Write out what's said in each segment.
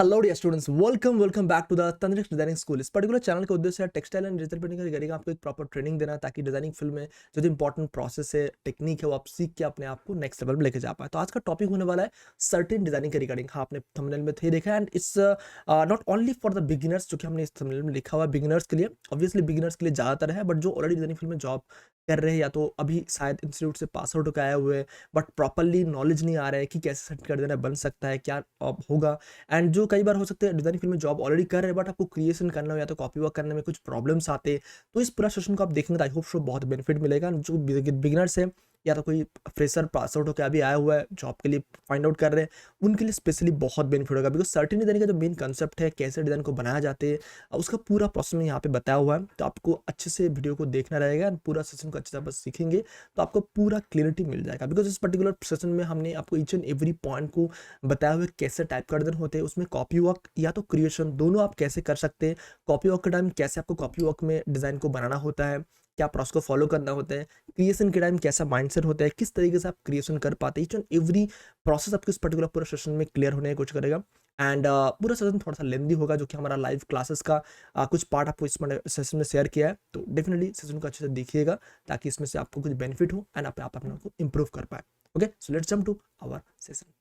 Hello dear students, welcome back to the Tandrix designing school. इस particular channel का उद्देश्य है टेक्सटाइल एंड डिजिटल प्रिंटिंग का करेगा आपको एक प्रॉपर ट्रेनिंग देना, ताकि डिजाइनिंग फील्ड में जो इंपॉर्टेंट प्रोसेस है, टेक्निक है, वो आप सीख के अपने आप को नेक्स्ट लेवल में लेके जा पाए। तो आज का टॉपिक होने वाला है सर्टेन डिजाइनिंग के रिगार्डिंग। हाँ, आपने थंबनेल में थे देखा, and it's not only for the beginners, जो कि हमने इस थंबनेल में लिखा हुआ है बिगिनर्स के लिए। ऑब्वियसली बिगिनर्स के लिए ज़्यादातर है, बट जो ऑलरेडी डिजाइनिंग फील्ड में जॉब कर रहे हैं या तो अभी शायद इंस्टीट्यूट से पास आउट होकर आए हुए हैं, बट प्रॉपरली नॉलेज नहीं आ रहा है कि कैसे सेट कर देना बन सकता है, क्या होगा। एंड जो कई बार हो सकता है डिजाइनिंग फील्ड में जॉब ऑलरेडी कर रहे हैं, बट आपको क्रिएशन करना हो या तो कॉपी वर्क करने में कुछ प्रॉब्लम्स आते हैं, तो इस पूरा सेशन को आप देखेंगे तो आई होप सो बहुत बेनिफिट मिलेगा। जो बिगिनर्स है या तो कोई फ्रेशर पास आउट होकर अभी आया हुआ है, जॉब के लिए फाइंड आउट कर रहे हैं, उनके लिए स्पेशली बहुत बेनिफिट होगा। बिकॉज सर्टेन डिजाइन का जो मेन कंसेप्ट है, कैसे डिजाइन को बनाया जाते हैं, उसका पूरा प्रोसेस में यहाँ पे बताया हुआ है। तो आपको अच्छे से वीडियो को देखना रहेगा, पूरा सेशन को अच्छे से बस सीखेंगे तो आपको पूरा क्लियरिटी मिल जाएगा। बिकॉज इस पर्टिकुलर सेशन में हमने आपको ईच एंड एवरी पॉइंट को बताया हुआ कैसे टाइप का डिजाइन होते हैं, उसमें कॉपी वर्क या तो क्रिएशन दोनों आप कैसे कर सकते हैं। कॉपी वर्क के टाइम कैसे आपको कॉपी वर्क में डिजाइन को बनाना होता है, क्या प्रोसेस को फॉलो करना होता है। क्रिएशन के टाइम कैसा माइंडसेट होता है, किस तरीके से आप क्रिएशन कर पाते हैं। ईच एंड एवरी प्रोसेस आपको इस पर्टिकुलर पूरा सेशन में क्लियर होने की कोशिश करेगा। एंड पूरा सेशन थोड़ा सा लेंदी होगा, जो कि हमारा लाइव क्लासेस का कुछ पार्ट आपको इस सेशन में शेयर किया है। तो डेफिनेटली सेशन को अच्छे से देखिएगा, ताकि इसमें से आपको कुछ बेनिफिट हो एंड आप अपने आप को इंप्रूव कर पाए। Okay, so let's jump to our session.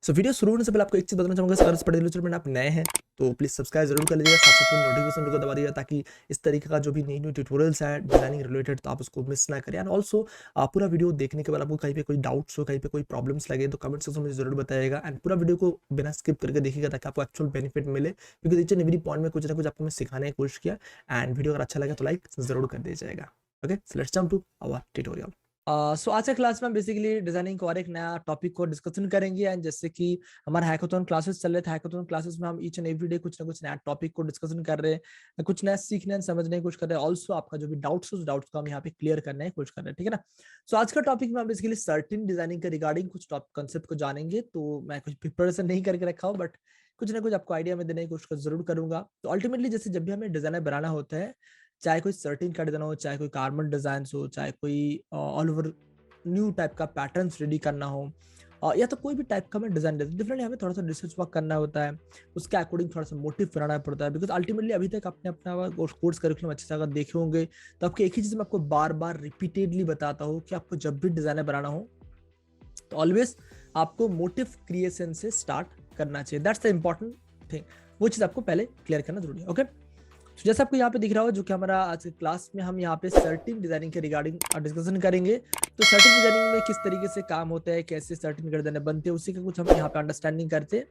So video शुरू होने से पहले आपको एक चीज बताना चाहूंगा, अगर इस पर्टिकुलर चैनल में आप नए हैं तो प्लीज सब्सक्राइब जरूर कर लीजिएगा, साथ साथ नोटिफिकेशन को दबा दीजिएगा, ताकि इस तरीके का जो भी नई ट्यूटोरियल्स है डिजाइनिंग रिलेटेड, तो आप उसको मिस ना करें। एंड ऑल्सो पूरा वीडियो देखने के बाद आपको कहीं पे कोई डाउट्स हो, कहीं पे कोई प्रॉब्लम्स लगे, तो कमेंट सेक्शन में मुझे जरूर बताइएगा। एंड पूरा वीडियो को बिना स्किप करके देखिएगा, ताकि आपको एक्चुअल बेनिफिट मिले। Because each and every point में कुछ ना कुछ आपको मैं सिखाने की कोशिश किया। एंड वीडियो अगर अच्छा लगा तो लाइक जरूर कर दीजिएगा। Okay, so let's jump to our tutorial. So आज के क्लास में बेसिकली डिजाइनिंग को और एक नया टॉपिक को डिस्कशन करेंगे। एंड जैसे कि हमारा हैकाथॉन क्लासेस चल रहे थे, हैकाथॉन क्लासेस में हम ईच एंड एवरी डे कुछ ना कुछ नया टॉपिक को डिस्कशन कर रहे हैं, कुछ नया सीखने समझने की कोशिश कर रहे हैं। ऑल्सो आपका जो भी डाउट्स है, उस डाउट्स को हम यहाँ पे क्लियर करने की कोशिश कर रहे हैं, ठीक है ना। सो आज का टॉपिक में हम बेसिकली सर्टेन डिजाइनिंग के रिगार्डिंग कुछ टॉप कंसेप्ट को जानेंगे। तो मैं कुछ प्रिपरेशन नहीं करके रखा हूँ, बट कुछ ना कुछ आपको आइडिया में देने की कोशिश जरूर करूंगा। तो अल्टीमेटली जैसे जब भी हमें डिजाइनर बनाना होता है, चाहे कोई सर्टेन का डिजाइन हो, चाहे कोई कार्बन डिजाइन हो, चाहे कोई ऑल ओवर न्यू टाइप का पैटर्न्स रेडी करना हो, या तो कोई भी टाइप का हमें डिजाइन देते, डेफिनेटली हमें थोड़ा सा रिसर्च वर्क करना होता है, उसके अकॉर्डिंग थोड़ा सा मोटिव बनाना पड़ता है। बिकॉज अल्टीमेटली अभी तक आपने अपना कोर्स करिकुलम अच्छे से अगर देखे होंगे, तो आपको एक ही चीज मैं आपको बार बार रिपीटेडली बताता हूँ कि आपको जब भी डिजाइनर बनाना हो तो ऑलवेज आपको मोटिव क्रिएशन से स्टार्ट करना चाहिए। That's the important thing. वो चीज आपको पहले क्लियर करना जरूरी है। ओके, तो जैसे आपको यहाँ पे दिख रहा हो, जो कि हमारा आज के क्लास में हम यहाँ पे सर्टेन डिजाइनिंग के रिगार्डिंग डिस्कशन करेंगे। तो सर्टेन डिजाइनिंग में किस तरीके से काम होता है, कैसे सर्टेन डिजाइन बनते हैं, उसी का कुछ हम यहाँ पे अंडरस्टैंडिंग करते हैं।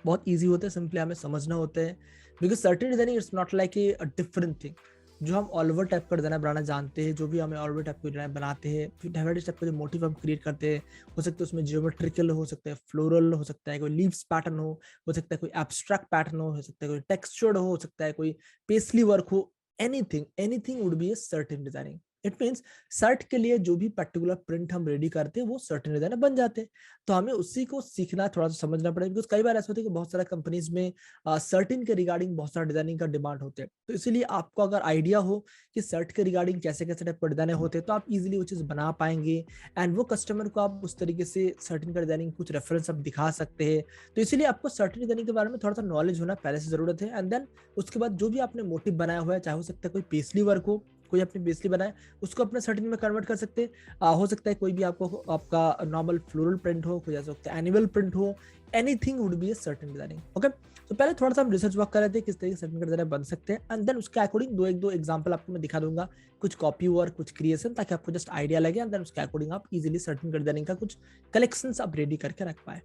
बहुत इजी होता है, सिंपली हमें समझना होता है। Because certain designing it's not like a different thing. जो हम ऑल ओवर टाइप का डिजाइन बनाना जानते हैं, जो भी हमें ऑल ओवर टाइप का डिजाइन बनाते हैं, फिर डायवर्स टाइप का जो मोटिव हम क्रिएट करते हैं, हो सकता है उसमें जियोमेट्रिकल हो सकता है, फ्लोरल हो सकता है, कोई लीव्स पैटर्न हो सकता है कोई एब्स्ट्रैक्ट पैटर्न हो सकता है कोई टेक्सचर्ड हो सकता है कोई पेस्टली वर्क हो। Anything anything would be a certain designing. It means shirt के लिए जो भी पर्टिकुलर प्रिंट हम रेडी करते हैं, वो सर्टेन डिजाइनर बन जाते हैं। तो हमें उसी को सीखना, थोड़ा सा समझना पड़ेगा। बिकॉज कई बार ऐसा होता है कि बहुत सारा कंपनीज में सर्टेन के रिगार्डिंग बहुत सारा डिजाइनिंग का डिमांड होते हैं। तो इसीलिए आपको अगर आइडिया हो कि सर्ट के रिगार्डिंग कैसे कैसे टाइप का डिजाइन होते हैं, तो आप इजीली वो चीज बना पाएंगे। एंड वो कस्टमर को आप उस तरीके से सर्टेन का डिजाइनिंग कुछ रेफरेंस आप दिखा सकते हैं। तो इसीलिए आपको सर्टेन डिजाइनिंग के बारे में थोड़ा सा नॉलेज होना पहले से जरूरत है। एंड देन उसके बाद जो भी आपने मोटिव बनाया हुआ है, चाहे हो सकता है कोई पेस्टली वर्क हो, कोई अपनी बेसली बनाए, उसको अपने सर्टेन में कन्वर्ट कर सकते हैं। हो सकता है कोई भी आपको आपका नॉर्मल फ्लोरल प्रिंट हो, कोई ऐसा सकता है एनिमल प्रिंट हो। Anything would be a certain designing. Okay, तो पहले थोड़ा सा हम रिसर्च वर्क कर रहे थे किस तरीके से सर्टेन का डिजाइन बन सकते हैं। एंड देन उसके अकॉर्डिंग दो एग्जांपल आपको मैं दिखा दूंगा, कुछ कॉपी वर्क, कुछ क्रिएशन, ताकि आपको जस्ट आइडिया लगे। एंड देन उसके अकॉर्डिंग आप इजीली सर्टेन का डिजाइनिंग का कुछ कलेक्शंस आप रेडी करके रख पाए।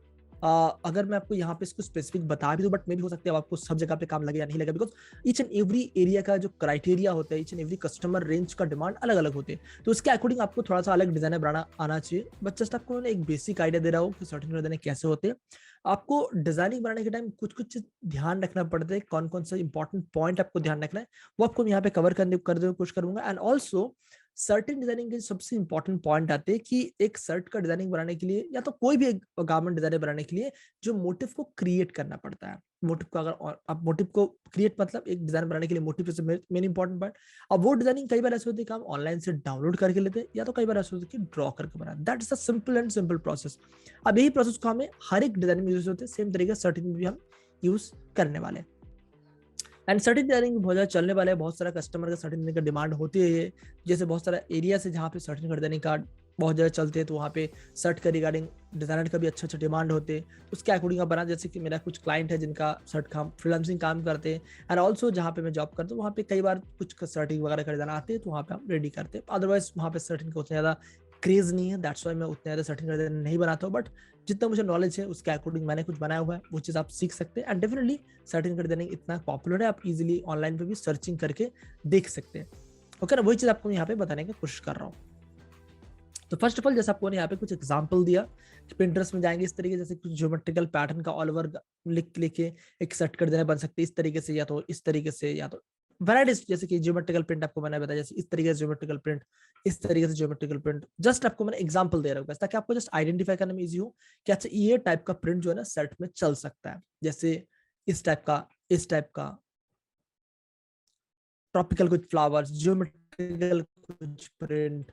अगर मैं आपको यहाँ पे इसको स्पेसिफिक बता भी दूं, बट मे भी हो सकता है आपको सब जगह पे काम लगे या नहीं लगे। Because each and every area का जो क्राइटेरिया होता है, each and every customer range का डिमांड अलग अलग होते हैं। तो उसके अकॉर्डिंग आपको थोड़ा सा अलग डिजाइन बनाना आना चाहिए। बट जस्ट आपको एक बेसिक आइडिया दे रहा हूँ कि सर्टेन डिजाइन कैसे होते हैं। आपको डिजाइनिंग बनाने के टाइम कुछ कुछ ध्यान रखना पड़ता है, कौन कौन सा इंपॉर्टेंट पॉइंट आपको ध्यान रखना है, वो आपको यहाँ पे कवर करने कोशिश करूंगा। एंड ऑल्सो सर्टेन डिजाइनिंग के सबसे इंपॉर्टेंट पॉइंट आते हैं कि एक शर्ट का डिजाइनिंग बनाने के लिए या तो कोई भी एक गारमेंट डिजाइन बनाने के लिए जो मोटिव को क्रिएट करना पड़ता है। मोटिव को अगर आप मोटिव को क्रिएट मतलब एक डिजाइन बनाने के लिए motive is main important part. अब वो डिजाइनिंग कई बार ऐसे होती है कि हम ऑनलाइन से डाउनलोड करके लेते हैं या तो कई बार ऐसे होती है कि ड्रॉ करके बनाते। That is a simple and simple process. अब यही प्रोसेस को हमें हर एक डिजाइन में यूज होते हैं, सेम तरीके से सर्टेन में भी हम यूज करने वाले हैं। एंड सर्टेन डिजाइनिंग बहुत ज्यादा चलने वाला है, बहुत सारा कस्टमर का सर्टेन का डिमांड होती है ये। जैसे बहुत सारा एरिया से जहाँ पे सर्टेन डिजाइनिंग का बहुत ज्यादा चलते हैं, तो वहाँ पे सर्ट के रिगार्डिंग डिजाइनर का भी अच्छा अच्छा डिमांड होते हैं। उसके अकॉर्डिंग आप बना, जैसे कि मेरा कुछ क्लाइंट है जिनका सर्ट का फ्रीलांसिंग काम करते हैं, एंड ऑल्सो जहाँ पे मैं जॉब करता हूँ वहाँ पे कई बार कुछ सर्टिंग वगैरह का डिजाइन आते हैं, तो वहाँ पे हम रेडी करते हैं। अदरवाइज वहाँ पे सर्टिंग का उतना ज्यादा क्रेज नहीं है, दैट्स वाई मैं उतना ज्यादा सर्टिंग का डिजाइन नहीं बनाता हूँ। बट जितना मुझे नॉलेज है उसके अकॉर्डिंग मैंने कुछ बनाया हुआ है, वो चीज़ आप सीख सकते हैं। एंड डेफिनेटली सर्टिंग का डिजाइनिंग इतना पॉपुलर है, आप इजीली ऑनलाइन पे भी सर्चिंग करके देख सकते हैं। ओके ना, वही चीज़ आपको यहाँ पे बताने की कोशिश कर रहा हूँ। तो फर्स्ट ऑफ ऑल जैसे आपको यहाँ पे कुछ एग्जांपल दिया कि पिंटरेस्ट में जाएंगे इस तरीके जैसे कुछ ज्योमेट्रिकल पैटर्न का ऑल ओवर लिख लेके एक सेट कर देना बन सकते हैं इस तरीके से, या तो इस तरीके से, या तो वैराइटीज, जैसे कि ज्योमेट्रिकल प्रिंट आपको मैंने बताया जैसे इस तरीके से ज्योमेट्रिकल प्रिंट, इस तरीके से ज्योमेट्रिकल प्रिंट। जस्ट आपको मैंने एग्जांपल दे रहा हूँ ताकि आपको जस्ट आइडेंटिफाई करने में इजी हो कि अच्छा ये टाइप का प्रिंट जो है ना सेट में चल सकता है। जैसे इस टाइप का, इस टाइप का ट्रॉपिकल कुछ फ्लावर्स, ज्योमेट्रिकल कुछ प्रिंट,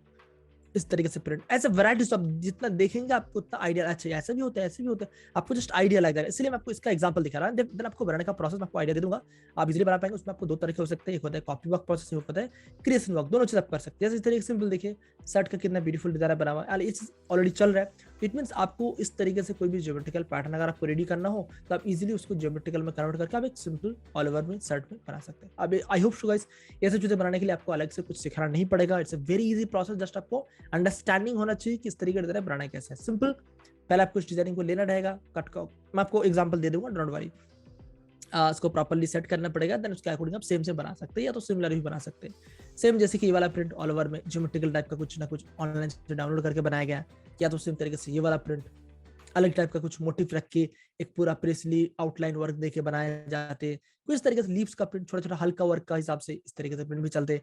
इस तरीके से प्रिंट, ऐसे वैराइटीज आप जितना देखेंगे आपको उतना आइडिया, अच्छा ऐसा भी होता है, ऐसे भी होता है, आपको जस्ट आइडिया लग जाएगा। इसलिए मैं आपको इसका एग्जांपल दिखा रहा हूं, देन आपको बनाने का प्रोसेस मैं आपको आइडिया दे दूंगा, आप इजीली बना पाएंगे। उसमें आपको दो तरीके हो सकते हैं, एक होता है कॉपी वर्क प्रोसेस, एक होता है क्रिएशन वर्क, दोनों चीज आप कर सकते हैं। जैसे इस तरीके से सिंपल देखिए शर्ट का कितना ब्यूटीफुल डिजाइन बना हुआ है, ये चीज ऑलरेडी चल रहा है। इट मीन आपको इस तरीके से कोई भी ज्योमेट्रिकल पैटर्न अगर आपको रेडी करना हो तो आप इजीली उसको ज्योमेट्रिकल में कन्वर्ट करके आप एक सिंपल ऑल ओवर में शर्ट में बना सकते हैं। अब आई होप सो गाइस ये सब चीजें बनाने के लिए आपको अलग से कुछ सिखाना नहीं पड़ेगा, it's a very easy process. Just आपको अंडरस्टैंडिंग होना चाहिए कि इस तरीके का डिजाइन बनाना कैसे है, सिंपल। पहले आपको इस डिजाइनिंग को लेना रहेगा, कट का मैं आपको एग्जांपल दे दूंगा, डोंट वरी। इसको प्रॉपर्ली सेट करना पड़ेगा, देन उसके अकॉर्डिंग आप सेम से बना सकते हैं या तो सिमिलर भी बना सकते हैं। सेम जैसे कि ये वाला प्रिंट ऑल ओवर में ज्योमेट्रिकल टाइप का कुछ ना कुछ ऑनलाइन से डाउनलोड करके बनाया गया, या तो सेम तरीके से ये वाला प्रिंट अलग टाइप का कुछ मोटिव रख के एक पूरा प्रेसली आउटलाइन वर्क देके बनाए जाते। कुछ इस तरीके से लीव्स का प्रिंट छोटा छोटा हल्का वर्क का हिसाब से इस तरीके से प्रिंट भी चलते।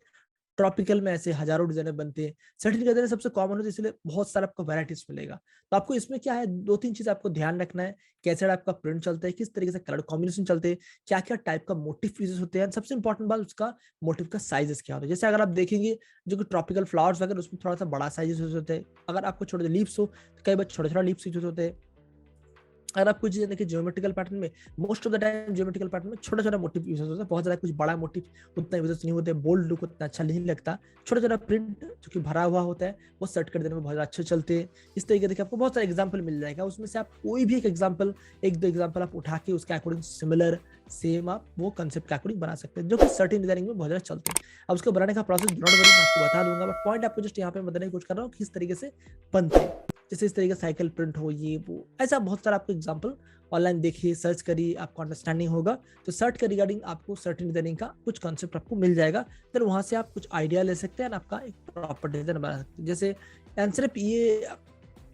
ट्रॉपिकल में ऐसे हजारों डिजाइनर बनते हैं, सर्टेन डिजाइनर सबसे कॉमन होता है, इसलिए बहुत सारा आपको वैराइटीज मिलेगा। तो आपको इसमें क्या है, दो तीन चीज आपको ध्यान रखना है, कैसे टाइप का प्रिंट चलता है, किस तरीके से कलर कॉम्बिनेशन चलते हैं, क्या क्या टाइप का मोटिव यूजेस होते हैं, सबसे इंपॉर्टेंट बात उसका मोटिव का साइजेस क्या होता है। जैसे अगर आप देखेंगे जो कि ट्रॉपिकल फ्लावर्स वगैरह उसमें थोड़ा सा बड़ा साइजेस होते हैं, अगर आपको छोटे लीव्स हो तो कई बार छोटे छोटे लीव्स यूज होते हैं। अगर आप कुछ चीजें देखिए ज्योमेट्रिकल पैटर्न में, most of the time geometrical pattern में छोटा छोटा मोटिव यूज होता है, बहुत ज्यादा कुछ बड़ा मोटिव उतना यूज नहीं होते, बोल्ड लुक उतना अच्छा नहीं लगता। छोटा छोटा प्रिंट जो कि भरा हुआ होता है वो सेट कर देने में बहुत ज्यादा अच्छे चलते हैं। इस तरीके देखिए आपको बहुत सारे एग्जाम्पल मिल जाएगा, उसमें से आप कोई भी एक एग्जाम्पल, एक दो एग्जाम्पल आप उठा के उसके अकॉर्डिंग सिमिलर सेम आप वो कंसेप्ट के अकॉर्डिंग बना सकते हैं, जो कि सर्टेन डिजाइनिंग में बहुत ज्यादा चलते हैं। अब उसको बनाने का प्रोसेस नॉट वरी मैं आपको बता दूंगा, बट पॉइंट आपको जस्ट यहाँ पे बताने की कोशिश कर रहा हूँ किस तरीके से बनते हैं। जैसे इस तरीके साइकिल प्रिंट हो, ये वो, ऐसा बहुत सारा आपको एग्जाम्पल ऑनलाइन देखिए, सर्च करिए, आपको अंडरस्टैंडिंग होगा तो सर्च के रिगार्डिंग आपको सर्टेन डिजाइनिंग का कुछ कॉन्सेप्ट आपको मिल जाएगा। फिर वहां से आप कुछ आइडिया ले सकते हैं, आपका एक प्रॉपर डिजाइन बना सकते हैं। जैसे एंड सिर्फ ये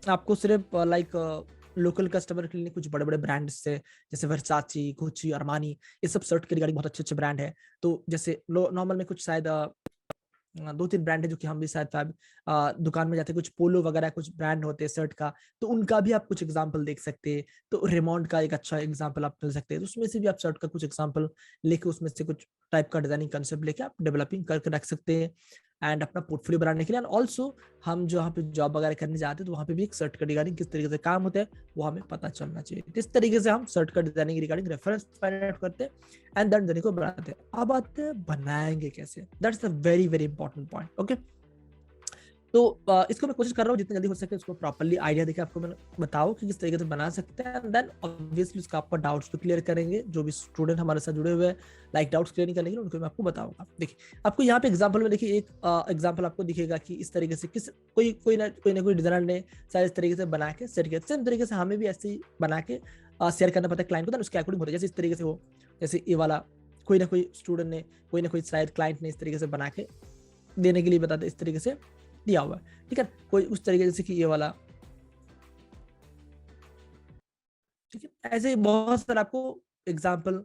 आपको सिर्फ लाइक लोकल कस्टमर के लिए कुछ बड़े बड़े ब्रांड से, जैसे वर्साची, गुच्ची, अरमानी, ये सब सर्ट के रिगार्डिंग बहुत अच्छे अच्छे ब्रांड है। तो जैसे नॉर्मल में कुछ शायद दो तीन ब्रांड है जो कि हम भी शायद दुकान में जाते हैं, कुछ पोलो वगैरह कुछ ब्रांड होते हैं शर्ट का, तो उनका भी आप कुछ एग्जांपल देख सकते हैं। तो रेमोंड का एक अच्छा एग्जांपल आप मिल सकते हैं, तो उसमें से भी आप शर्ट का कुछ एग्जांपल लेके उसमें से कुछ टाइप का डिजाइनिंग कंसेप्ट लेके आप डेवलपिंग करके रख सकते हैं एंड अपना पोर्टफोलियो बनाने के लिए। एंड ऑल्सो हम जो यहाँ पे जॉब वगैरह करने जाते हैं तो वहाँ पे भी एक शर्ट का डिजाइनिंग किस तरीके से काम होता है वो हमें पता चलना चाहिए। इस तरीके से हम शर्ट का designing regarding reference find out करते हैं एंड देन डिजाइनिंग को बनाते हैं। अब आते हैं बनाएंगे कैसे, that's a very very important point. Okay, तो इसको मैं कोशिश कर रहा हूँ जितना जल्दी हो सके उसको प्रॉपर्ली आइडिया देके आपको मैं बताओ कि किस तरीके से बना सकते हैं, एंड देन ऑब्वियसली उसका आपका डाउट्स भी क्लियर करेंगे। जो भी स्टूडेंट हमारे साथ जुड़े हुए हैं लाइक डाउट्स क्लियर नहीं करेंगे उनको मैं आपको बताऊंगा। देखिए आपको यहाँ पे एग्जांपल में देखिए एक एग्जांपल आपको दिखेगा कि इस तरीके से किस कोई ना कोई डिजाइनर ने शायद इस तरीके से बना के सेट किया, सेम तरीके से हमें भी ऐसे ही बना के शेयर करना पड़ता है क्लाइंट को, उसके अकॉर्डिंग होता है। जैसे इस तरीके से हो, जैसे ये वाला कोई ना कोई स्टूडेंट ने, कोई ना कोई शायद क्लाइंट ने इस तरीके से बना के देने के लिए बताते इस तरीके से दिया हुआ है, ठीक है। कोई उस तरीके जैसे कि ये वाला, ठीक है। ऐसे बहुत सारे आपको एग्जांपल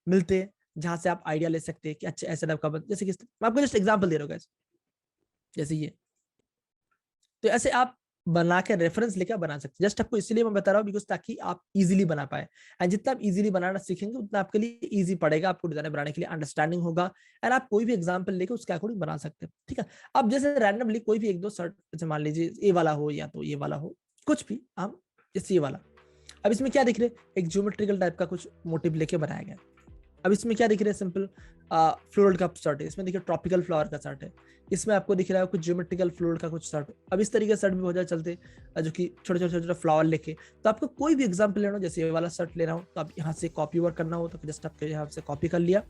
मिलते हैं जहां से आप आइडिया ले सकते हैं कि अच्छा ऐसा टाइप का जैसे कि मैं आपको जस्ट एग्जांपल दे रहा हूँ guys। जैसे ये। तो ऐसे आप बना के रेफरेंस लेकर बना सकते हैं। जस्ट आपको इसलिए मैं बता रहा हूँ बिकॉज ताकि आप इजीली बना पाए, एंड जितना आप इजीली बनाना सीखेंगे उतना आपके लिए इजी पड़ेगा, आपको डिजाइन बनाने के लिए अंडरस्टैंडिंग होगा, एंड आप कोई भी एग्जांपल लेके उसके अकॉर्डिंग बना सकते हैं। ठीक है, अब जैसे रैंडमली कोई भी एक दो शर्ट, जैसे मान लीजिए ये वाला हो या तो ये वाला हो, कुछ भी हम, जैसे ये वाला। अब इसमें क्या दिख रहे हैं, एक ज्योमेट्रिकल टाइप का कुछ मोटिव लेके बनाया गया। अब इसमें क्या दिख रहा है, सिंपल फ्लोरल का शर्ट है, इसमें देखिए ट्रॉपिकल फ्लावर का शर्ट है, इसमें आपको दिख रहा है कुछ ज्योमेट्रिकल फ्लोरल का कुछ शर्ट। अब इस तरीके से शर्ट भी हो जाए चलते, जो कि छोटे छोटे छोटे फ्लावर लेके। तो आपको कोई भी एग्जांपल लेना हो, जैसे ये वाला शर्ट लेना हो तो आप यहाँ से कॉपी वर्क करना हो तो जस्ट आपके यहाँ से कॉपी कर लिया,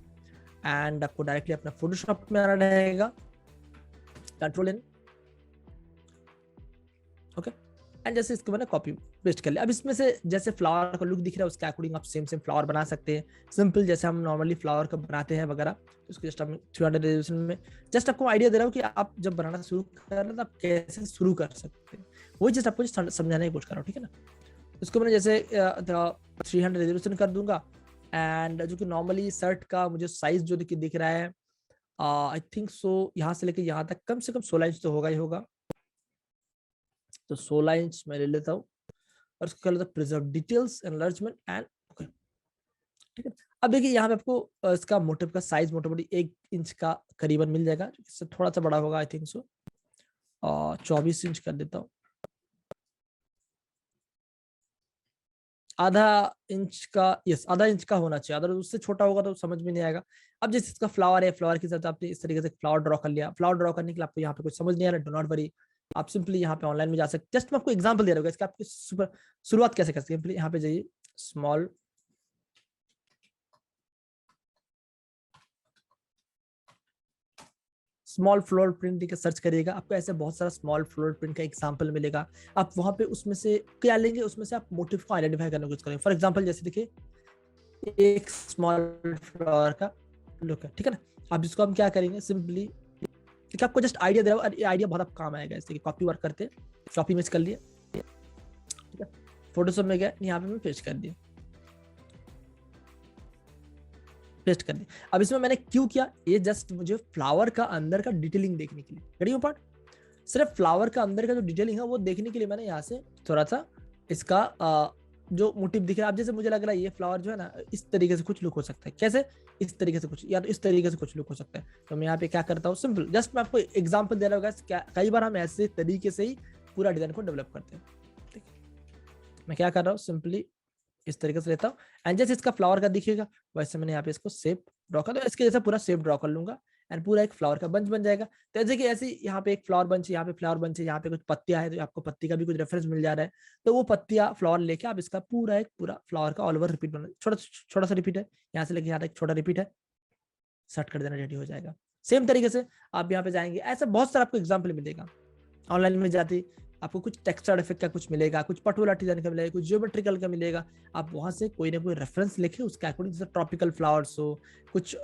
एंड आपको डायरेक्टली अपना फोटोशॉप में आना रहेगा, कंट्रोल एन, ओके, एंड जैसे इसको मैंने कॉपी पेस्ट कर लिया। अब इसमें से जैसे फ्लावर का लुक दिख रहा है उसके अकॉर्डिंग आप सेम फ्लावर बना सकते हैं, सिंपल जैसे हम नॉर्मली फ्लावर का बनाते हैं वगैरह। तो उसको जस्ट हम 300 रेजोल्यूशन में जस्ट आपको आइडिया दे रहा हूँ कि आप जब बनाना शुरू कर रहे हैं तो आप कैसे शुरू कर सकते हैं, वही जस्ट आपको समझाने की कोशिश कर रहा हूँ। ठीक है ना, उसको मैंने जैसे 300 रेजोल्यूशन कर दूंगा, एंड जो कि नॉर्मली शर्ट का मुझे साइज जो दिख रहा है, आई थिंक सो यहाँ से लेके यहाँ तक कम से कम 16 इंच तो होगा ही होगा। तो 16 इंच मैं ले लेता हूँ और उसको कर लेता हूँ preserve details enlargement and okay. ठीक है, अब देखिए यहाँ पे आपको इसका मोटिव का साइज मोटामोटी 1 इंच का करीबन मिल जाएगा, इससे थोड़ा सा बड़ा होगा आई थिंक सो, और 24 इंच कर देता हूँ, आधा इंच का, यस आधा इंच का होना चाहिए, अगर उससे छोटा होगा तो समझ में नहीं आएगा। अब जैसे इसका फ्लावर है, फ्लावर के साथ आपने इस तरीके से फ्लावर ड्रॉ कर लिया। फ्लावर ड्रॉ करने के लिए आपको यहाँ पे कुछ समझ नहीं आ रहा, डो नॉट वरी, आप सिंपली यहाँ पे ऑनलाइन में जा सकते, जस्ट मैं आपको एग्जांपल दे रहा हूँ इसका, आपकी शुरुआत कैसे कर सकते हैं। यहाँ पे जाइए, स्मॉल स्मॉल फ्लोर प्रिंट के सर्च करिएगा, आपको ऐसे बहुत सारा स्मॉल फ्लोर प्रिंट का एग्जांपल मिलेगा। आप वहां पे उसमें से क्या लेंगे, उसमें से आप मोटिव को आइडेंटिफाई करने की कोशिश करेंगे। फॉर एग्जांपल जैसे देखिए एक स्मॉल फ्लावर का लुक है, ठीक है ना। अब इसको हम क्या करेंगे, सिंपली ठीक है, आपको जस्ट आइडिया दे रहा हूँ और ये आइडिया बहुत काम आएगा। जैसे कि कॉपी वर्क करते हैं, कॉपी इमेज कर लिए, ठीक है, फोटोशॉप में गया, यहाँ पे मैं पेस्ट कर दिया, पेस्ट कर दी। अब इसमें मैंने क्यों किया, ये जस्ट मुझे फ्लावर का अंदर का डिटेलिंग देखने के लिए, रेडी पार्ट, सिर्फ फ्लावर का अंदर का जो डिटेलिंग है वो देखने के लिए मैंने यहाँ से थोड़ा सा इसका जो मोटिव दिख रहा है। अब जैसे मुझे लग रहा है ये फ्लावर जो है ना, इस तरीके से कुछ लुक हो सकता है, कैसे, इस तरीके से कुछ, या तो इस तरीके से कुछ लुक हो सकता है। तो मैं यहाँ पे क्या करता हूँ, सिंपल जस्ट मैं आपको एग्जाम्पल दे रहा हूँ, कई बार हम ऐसे तरीके से ही पूरा डिजाइन को डेवलप करते हैं। ठीक है, मैं क्या कर रहा हूँ, सिंपली इस तरीके से लेता हूँ, एंड जैसे इसका फ्लावर का दिखेगा वैसे मैंने यहाँ पे इसको शेप ड्रॉ कर, तो इसके जैसा पूरा शेप ड्रॉ कर लूंगा, एंड पूरा एक फ्लावर का बंच बन जाएगा। तो जैसे कि ऐसे यहाँ पे एक फ्लावर बंच है, यहाँ पे फ्लावर बंच है, यहाँ पे कुछ पत्तियां है, तो आपको पत्ती का भी कुछ रेफरेंस मिल जा रहा है। तो वो पत्तियां फ्लावर लेके आप इसका पूरा एक पूरा फ्लावर का ऑल ओवर रिपीट बना, छोटा छोटा सा रिपीट है, यहाँ से लेके यहाँ तक छोटा रिपीट है, सेट कर देना, रेडी हो जाएगा। सेम तरीके से आप यहाँ पे जाएंगे, ऐसा बहुत सारा आपको एग्जाम्पल मिलेगा। ऑनलाइन में जाते आपको कुछ टेक्सचर इफेक्ट का कुछ मिलेगा, कुछ पटोला डिजाइन का मिलेगा, कुछ ज्योमेट्रिकल का मिलेगा। आप वहां से कोई ना कोई रेफरेंस लेके उसके अकॉर्डिंग, जैसे ट्रॉपिकल फ्लावर्स हो, कुछ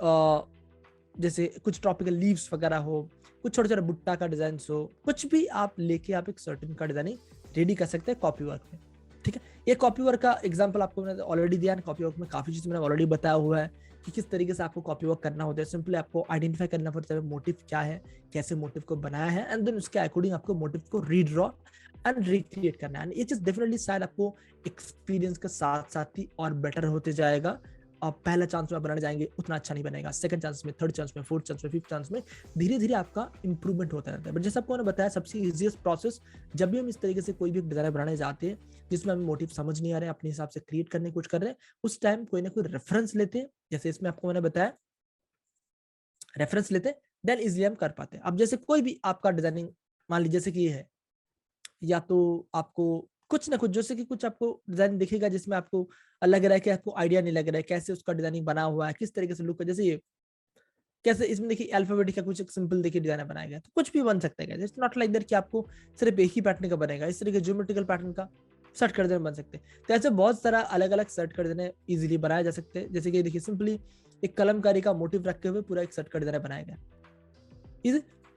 जैसे कुछ ट्रॉपिकल लीव्स वगैरह हो, कुछ छोटे छोटे बुट्टा का डिजाइन हो, कुछ भी आप लेके आप एक सर्टेन का डिजाइनिंग रेडी कर सकते हैं कॉपी वर्क में। ठीक है, ये कॉपी वर्क का एग्जांपल आपको मैंने ऑलरेडी दिया है। कॉपी वर्क में काफी चीज मैंने ऑलरेडी बताया हुआ है कि किस तरीके से आपको कॉपी वर्क करना होता है। सिंपली आपको आइडेंटिफाई करना पड़ता है मोटिव क्या है, कैसे मोटिव को बनाया है, एंड देन उसके अकॉर्डिंग आपको मोटिव को रीड्रॉ एंड रिक्रिएट करना है। ये चीज डेफिनेटली शायद आपको एक्सपीरियंस के साथ साथ ही और बेटर होते जाएगा। आप पहला चांस में बनाने जाएंगे उतना अच्छा नहीं बनेगा, सेकंड चांस में, थर्ड चांस में, फोर्थ चांस में, फिफ्थ चांस में धीरे धीरे आपका इंप्रूवमेंट होता रहता है। बट जैसे आपको मैंने बताया, सबसे इजीएस्ट प्रोसेस जब भी हम इस तरीके से कोई भी डिजाइन बनाने जाते हैं जिसमें हमें मोटिव समझ नहीं आ रहे, अपने हिसाब से क्रिएट करने की कोशिश कर रहे हैं, उस टाइम कोई ना कोई रेफरेंस लेते हैं। जैसे इसमें आपको मैंने बताया रेफरेंस लेते, देन इजिली हम कर पाते हैं। अब जैसे कोई भी आपका डिजाइनिंग मान लीजिए जैसे कि ये है, या तो आपको कुछ ना कुछ जैसे कि कुछ आपको डिजाइन दिखेगा जिसमें आपको लग रहा है कि आपको आइडिया नहीं लग रहा है कैसे उसका डिजाइनिंग बना हुआ है, किस तरीके से लुक है। जैसे ये कैसे इसमें देखिए अल्फाबेटिक का कुछ एक सिंपल देखिए डिजाइन बनाया गया, तो कुछ भी बन सकता है। इट्स नॉट लाइक दैट कि आपको सिर्फ एक ही पैटर्न का बनेगा, इस तरीके ज्योमेट्रिकल पैटर्न का सर्ट कर देने बन सकते हैं। तो ऐसे बहुत सारा अलग अलग सर्ट कर देने इजीली बनाया जा सकते हैं। जैसे कि देखिए सिंपली एक कलमकारी का मोटिव रखते हुए पूरा एक सर्ट कर देना बनाया गया,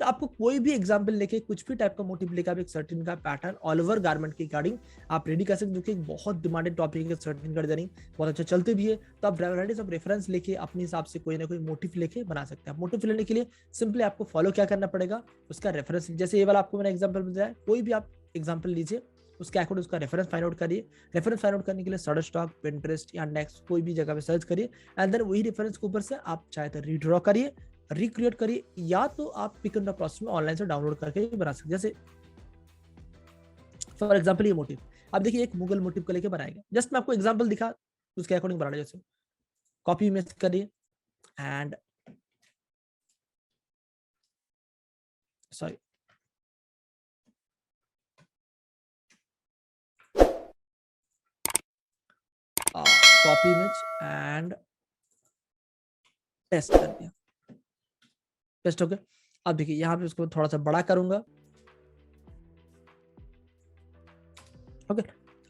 तो आपको कोई भी एग्जांपल लेके कुछ भी टाइप का मोटिव लेके आप एक सर्टेन का पैटर्न ऑल ओवर गारमेंट के रिगार्डिंग आप रेडी कर सकते हैं, जो कि एक बहुत डिमांडेड टॉपिक है सर्टेन का डिजाइनिंग, बहुत अच्छा चलते भी है। तो आप वैराइटीज ऑफ रेफरेंस लेके अपने हिसाब से कोई ना कोई मोटिव लेके बना सकते हैं। मोटिव लेने के लिए सिंपली आपको फॉलो क्या करना पड़ेगा, उसका रेफरेंस, जैसे ये वाला आपको मैंने एग्जाम्पल बताया, कोई भी आप एग्जाम्पल लीजिए, उसके अकॉर्डिंग उसका रेफरेंस फाइंड आउट करिए। रेफरेंस फाइंड आउट करने के लिए शटरस्टॉक, पिंटरेस्ट या नेक्स्ट कोई भी जगह पे सर्च करिए, एंड देन वही रेफरेंस के ऊपर से आप चाहे तो रीड्रॉ करिए, रिक्रिएट करिए, या तो आप पिक एंड प्रोसेस में ऑनलाइन से डाउनलोड करके बना सकते। जैसे फॉर एग्जांपल ये मोटिव आप देखिए एक मुगल मोटिव को लेके बनाएगा, जस्ट मैं आपको एग्जांपल दिखा उसके अकॉर्डिंग बनाना। जैसे कॉपी इमेज करिए and sorry copy image and test कर दिया, टेस्ट हो गया। अब देखिए यहाँ पे उसको थोड़ा सा बड़ा करूंगा, ओके।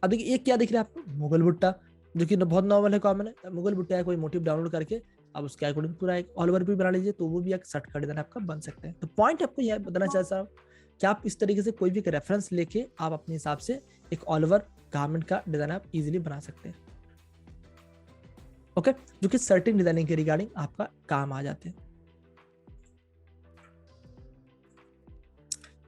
अब देखिए ये क्या दिख रहा है आपको, मुगल भुट्टा, जो कि बहुत नॉर्मल है, कॉमन है। मुगल भुट्टा है कोई मोटिव डाउनलोड करके अब उसके अकॉर्डिंग पूरा एक ऑल ओवर भी बना लीजिए, तो वो भी एक सर्ट का डिजाइन आपका बन सकता है। तो पॉइंट आपको यह बताना चाहता हूँ कि आप इस तरीके से कोई भी रेफरेंस लेके आप अपने हिसाब से एक ऑल ओवर गारमेंट का डिजाइन आप इजीली बना सकते हैं, ओके, जो कि सर्टेन डिजाइनिंग के रिगार्डिंग आपका काम आ जाते हैं।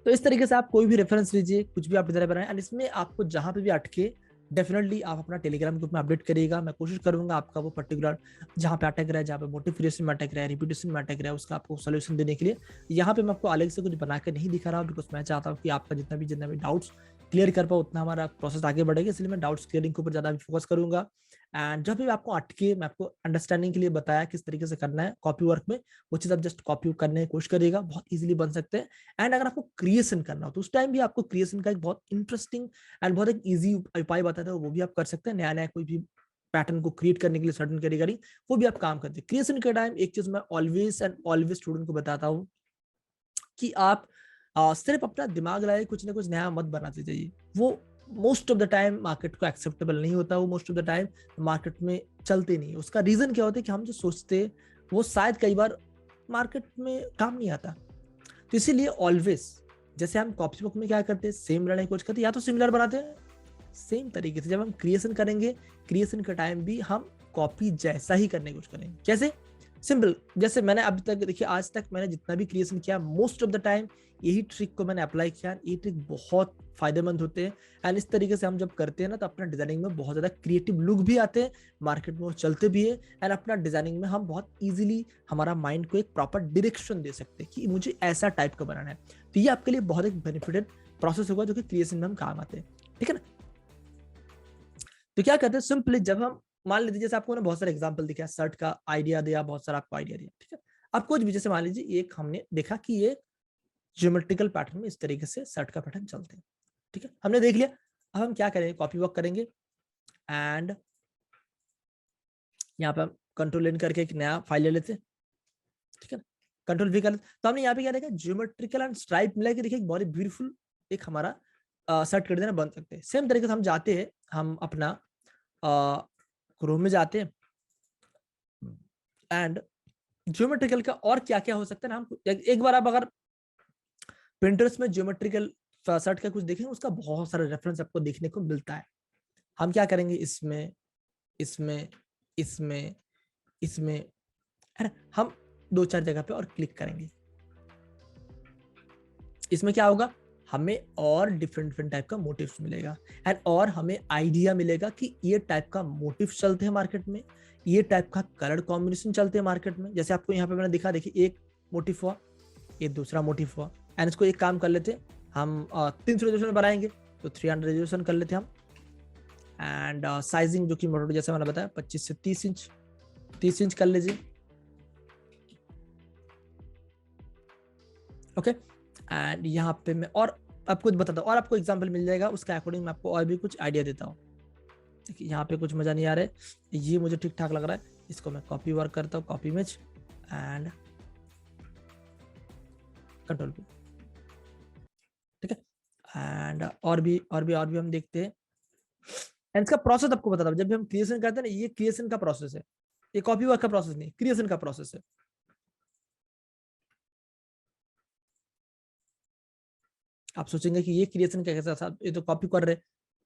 तो इस तरीके से आप कोई भी रेफरेंस लीजिए, कुछ भी आप डिजाइन बनाएं, एंड इसमें आपको जहां पे भी अटके डेफिनेटली आप अपना टेलीग्राम ग्रुप में अपडेट करिएगा। मैं कोशिश करूंगा आपका वो पर्टिकुलर जहां पे अटक रहा है, जहां पे मोटिवेशन में अटक रहा है, रिपीटेशन में अटक रहा है, उसका आपको सोल्यूशन देने के लिए यहाँ पे मैं आपको अलग से कुछ बना के नहीं दिखा रहा हूँ, बिकॉज मैं चाहता हूँ कि आपका जितना भी डाउट्स क्लियर कर पाओ, उतना हमारा प्रोसेस आगे बढ़ेगा। इसलिए मैं डाउट्स क्लियरिंग के ऊपर ज्यादा फोकस करूंगा। एंड जब भी आपको अटके, मैं आपको अंडरस्टैंडिंग के लिए बताया किस तरीके से करना है कॉपी वर्क में, वो चीज आप जस्ट कॉपी करने की कोशिश करिएगा, बहुत इजीली बन सकते हैं। एंड अगर आपको क्रिएशन करना हो तो उस टाइम भी आपको क्रिएशन का एक बहुत इंटरेस्टिंग एंड बहुत एक इजी उपाय बताता है, वो भी आप कर सकते हैं। नया नया कोई भी पैटर्न को क्रिएट करने के लिए सर्टन कैटेगरी, वो भी आप काम करते हैं। क्रिएशन के टाइम एक चीज मैं ऑलवेज स्टूडेंट को बताता हूँ कि आप सिर्फ अपना दिमाग लगाए, कुछ ना कुछ नया मत बनाते जाइए। वो most of the time market को एक्सेप्टेबल नहीं होता, वो most of the time market में चलते नहीं है। उसका रीजन क्या होता है कि हम जो सोचते हैं वो शायद कई बार मार्केट में काम नहीं आता। तो इसीलिए ऑलवेज, जैसे हम कॉपी बुक में क्या करते हैं, सेम बनाने की कोशिश करते हैं, या तो सिमिलर बनाते हैं, सेम तरीके से जब हम क्रिएशन करेंगे, क्रिएशन का टाइम भी हम कॉपी जैसा ही करने की कोशिश करेंगे। कैसे, सिंपल, जैसे मैंने अभी तक देखिए आज तक मैंने जितना भी क्रिएशन किया, मोस्ट ऑफ द टाइम यही ट्रिक को मैंने अप्लाई किया। ये ट्रिक बहुत फायदेमंद होते हैं, एंड इस तरीके से हम जब करते हैं ना, तो अपना डिजाइनिंग में बहुत ज्यादा क्रिएटिव लुक भी आते हैं, मार्केट में वो चलते भी है, एंड अपना डिजाइनिंग में हम बहुत इजीली हमारा माइंड को एक प्रॉपर डायरेक्शन दे सकते हैं कि मुझे ऐसा टाइप का बनाना है। तो ये आपके लिए बहुत एक बेनिफिटेड प्रोसेस होगा, जो कि क्रिएशन में हम काम आते हैं, ठीक है ना। तो क्या करते हैं, सिंपली जब हम मान लीजिए, जैसे आपको ना बहुत सारे एग्जांपल दिखा, शर्ट का आइडिया दिया, बहुत सारा आपको आइडिया दिया, ठीक है। अब कुछ भी, जैसे मान लीजिए एक हमने देखा कि ये ज्योमेट्रिकल पैटर्न में इस तरीके से शर्ट का पैटर्न चलते हैं, ठीक है, हमने देख लिया। अब हम क्या करेंगे, कॉपी वर्क करेंगे, एंड यहाँ पे हम कंट्रोल एन करके एक नया फाइल ले लेते हैं, ठीक है ना, कंट्रोल वी कर लेते। तो हमने यहाँ पे क्या देखा, ज्योमेट्रिकल एंड स्ट्राइप मिला के देखिए बहुत ब्यूटीफुल एक हमारा शर्ट कर देना बन सकते हैं। सेम तरीके से हम जाते हैं, हम अपना क्रोम में जाते हैं, एंड ज्योमेट्रिकल का और क्या क्या हो सकता है ना, हम एक बार आप अगर पिंटरेस्ट में ज्योमेट्रिकल शर्ट का कुछ देखेंगे, उसका बहुत सारा रेफरेंस आपको देखने को मिलता है। हम क्या करेंगे, इसमें इसमें इसमें इसमें, है ना, हम दो चार जगह पे और क्लिक करेंगे। इसमें क्या होगा, हमें और डिफरेंट डिफरेंट टाइप का मोटिव्स मिलेगा, एंड और हमें आइडिया मिलेगा कि ये टाइप का मोटिव चलते हैं मार्केट में, ये टाइप का कलर कॉम्बिनेशन चलते हैं मार्केट में। जैसे आपको यहाँ पे मैंने दिखा, देखिए एक मोटिव हुआ, ये दूसरा मोटिव हुआ, एंड इसको एक काम कर लेते हैं हम, 300 रेजोल्यूशन बनाएंगे, तो 300 रेजोल्यूशन कर लेते हैं हम। एंड साइजिंग जो कि मोटो जैसे मैंने बताया 25 से 30 इंच, 30 इंच कर लीजिए, ओके। एंड यहाँ पे मैं और आपको बताता हूँ, और आपको एग्जांपल मिल जाएगा, उसके अकॉर्डिंग मैं आपको और भी कुछ आइडिया देता हूँ। देखिए यहाँ पे कुछ मजा नहीं आ रहा है, ये मुझे ठीक ठाक लग रहा है, इसको मैं कॉपी वर्क करता हूँ, कॉपी इमेज एंड कंट्रोल पे, ठीक है। एंड और भी हम देखते हैं, एंड इसका प्रोसेस आपको बताता हूँ। जब भी हम क्रिएशन करते हैं ना, ये क्रिएशन का प्रोसेस है, ये कॉपी वर्क का प्रोसेस नहीं, क्रिएशन का प्रोसेस है। आप सोचेंगे कि ये क्रिएशन कैसा था, ये तो कॉपी कर रहे,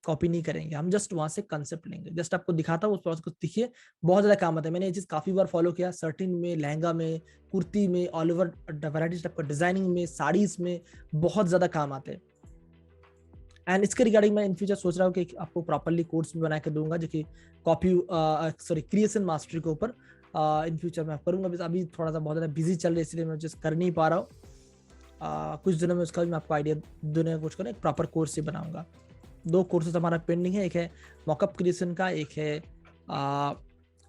कॉपी नहीं करेंगे हम, जस्ट वहां से कंसेप्ट लेंगे, जस्ट आपको दिखाता हूँ, उस प्रोसेस को दिखिए, बहुत ज्यादा काम आता है। मैंने ये चीज काफी बार फॉलो किया, सर्टिन में, लहंगा में, कुर्ती में, ऑल ओवर वैराइटीज टाइप का डिजाइनिंग में, साड़ीज में बहुत ज्यादा काम आते हैं। एंड इसके रिगार्डिंग मैं इन फ्यूचर सोच रहा हूँ कि आपको प्रॉपरली कोर्स भी बना के दूंगा, जो कि कॉपी क्रिएशन मास्टरी के ऊपर इन फ्यूचर मैं करूंगा। बस अभी थोड़ा सा बहुत ज़्यादा बिजी चल रहा है, इसलिए मैं जस्ट कर नहीं पा रहा हूँ। कुछ दिनों में उसका भी मैं आपको आइडिया देने का कुछ करूँ, एक प्रॉपर कोर्स ही बनाऊंगा। 2 कोर्सेज हमारा पेंडिंग है, एक है मॉकअप क्रिएशन का, एक है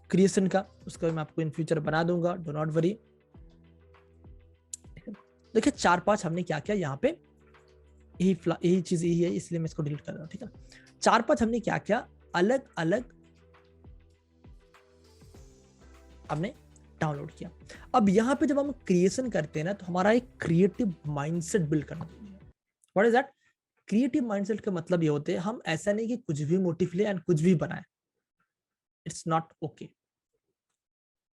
क्रिएशन का, उसका भी मैं आपको इन फ्यूचर बना दूंगा, डो नॉट वरी। देखिए 4-5 हमने क्या किया यहाँ पे, यही चीज यही है, इसलिए मैं इसको डिलीट कर रहा हूँ, ठीक है। 4-5 हमने क्या किया, अलग अलग हमने डाउनलोड किया। अब यहाँ पे जब हम क्रिएशन करते हैं ना, तो हमारा एक क्रिएटिव माइंडसेट बिल्ड करना चाहिए। What is that? Creative mindset का मतलब ये होते हैं, हम ऐसा नहीं कि कुछ भी मोटिव ले एंड कुछ भी बनाए, इट्स नॉट ओके।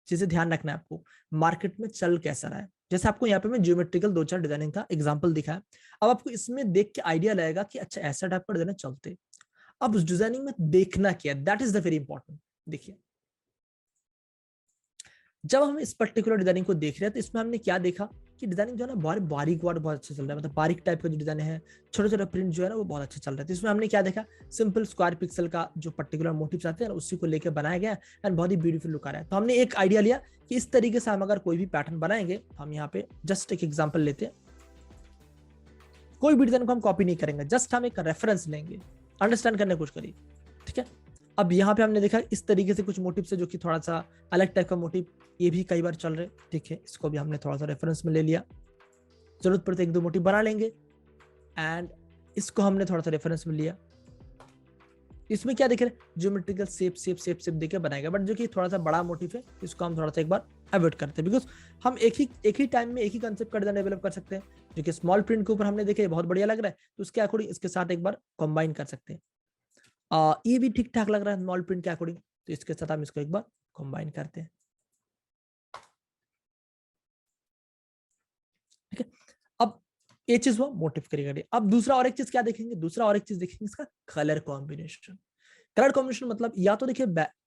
चीजें ध्यान रखना है आपको, मार्केट में चल कैसा रहा है। जैसे आपको यहाँ पे मैं ज्योमेट्रिकल 2-4 डिजाइनिंग का एग्जांपल दिखा है, अब आपको इसमें देख के आइडिया लगेगा कि अच्छा ऐसा टाइप का डिजाइन चलते। अब उस डिजाइनिंग में देखना क्या, that is the very important. देखिए जब हम इस पर्टिकुलर डिजाइनिंग को देख रहे हैं, तो इसमें हमने क्या देखा कि डिजाइनिंग जो है ना बारीक वाट बहुत अच्छा चल रहा है, मतलब बारीक टाइप का जो डिजाइन है, छोटे छोटे प्रिंट जो है ना वो बहुत अच्छा चल रहा है। तो इसमें हमने क्या देखा, सिंपल स्क्वायर पिक्सल का जो पर्टिकुलर मोटिव आते हैं उसी को लेकर बनाया गया एंड बहुत ही ब्यूटीफुल लुक आ रहा है। तो हमने एक आइडिया लिया कि इस तरीके से हम अगर कोई भी पैटर्न बनाएंगे, हम यहाँ पे जस्ट एक एग्जाम्पल लेते हैं, कोई भी डिजाइन को हम कॉपी नहीं करेंगे, जस्ट हम एक रेफरेंस लेंगे, अंडरस्टैंड करने की कोशिश करिए, ठीक है। अब यहाँ पे हमने देखा इस तरीके से कुछ मोटिव से, जो कि थोड़ा सा अलग टाइप का मोटिव, ये भी कई बार चल रहे, ठीक है। इसको भी हमने थोड़ा सा रेफरेंस में ले लिया, जरूरत पड़ते 1-2 मोटिव बना लेंगे एंड इसको हमने थोड़ा सा रेफरेंस में लिया। इसमें क्या देख रहे हैं, ज्योमेट्रिकल शेप देके बनाएगा, बट जो कि थोड़ा सा बड़ा मोटिव है, इसको हम थोड़ा सा एक बार अवॉइड करते हैं, बिकॉज हम एक ही टाइम में एक ही कंसेप्ट का डिजाइन डेवलप कर सकते हैं। जो कि स्मॉल प्रिंट के ऊपर हमने देखे बहुत बढ़िया लग रहा है, तो उसके अकॉर्डिंग इसके साथ एक बार कंबाइन कर सकते हैं। ये भी ठीक ठाक लग रहा है स्मॉल प्रिंट के अकॉर्डिंग, तो इसके साथ हम इसको एक बार कंबाइन करते हैं, ठीक है। अब ये चीज हुआ मोटिव के रिगार्डिंग। अब दूसरा और एक चीज क्या देखेंगे, दूसरा और एक चीज देखेंगे इसका कलर कॉम्बिनेशन। कलर कॉम्बिनेशन मतलब या तो देखिए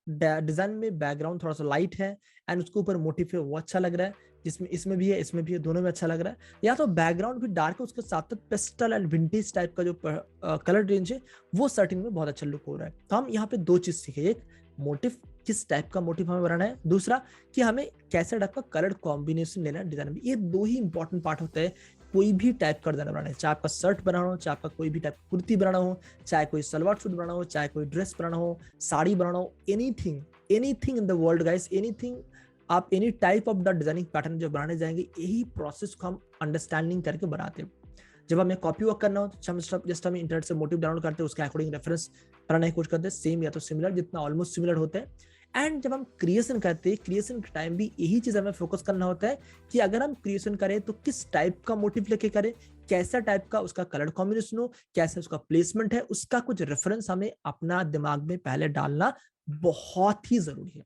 डिजाइन में बैकग्राउंड थोड़ा सा लाइट है एंड उसके ऊपर मोटिव है वो अच्छा लग रहा है, जिसमें इसमें भी है इसमें भी है, दोनों में अच्छा लग रहा है, या तो बैकग्राउंड भी डार्क है, उसके साथ साथ पेस्टल एंड विंटेज टाइप का जो कलर रेंज है वो सर्टिन में बहुत अच्छा लुक हो रहा है। तो हम यहाँ पे 2 चीज सीखे, एक मोटिव किस टाइप का मोटिव हमें बनाना है, दूसरा कि हमें कैसे टाइप का कलर कॉम्बिनेशन लेना है डिजाइन में। ये 2 ही इंपॉर्टेंट पार्ट होता है कोई भी टाइप का डिजाइन बनाना है, चाहे आपका शर्ट बनाना हो, चाहे आपका कोई भी टाइप कुर्ती बनाना हो, चाहे कोई सलवार सूट बनाना हो, चाहे कोई ड्रेस बनाना हो, साड़ी बनाना हो, anything in the world guys, anything, आप any type of the designing pattern जो बनाने जाएंगे, यही प्रोसेस को हम अंडरस्टैंडिंग करके बनाते हैं। जब हमें कॉपी वर्क करना हो तो जस्ट हम इंटरनेट से मोटिव डाउनलोड करते हैं, उसके अकॉर्डिंग रेफरेंस बनाने की कोशिश करते हैं, सेम या तो सिमिलर, जितना ऑलमोस्ट सिमिलर होते हैं। एंड जब हम क्रिएशन करते हैं, क्रिएशन के टाइम भी यही चीज हमें फोकस करना होता है कि अगर हम क्रिएशन करें तो किस टाइप का मोटिव लेके करें, कैसा टाइप का उसका कलर कॉम्बिनेशन हो, कैसा उसका प्लेसमेंट है, उसका कुछ रेफरेंस हमें अपना दिमाग में पहले डालना बहुत ही जरूरी है।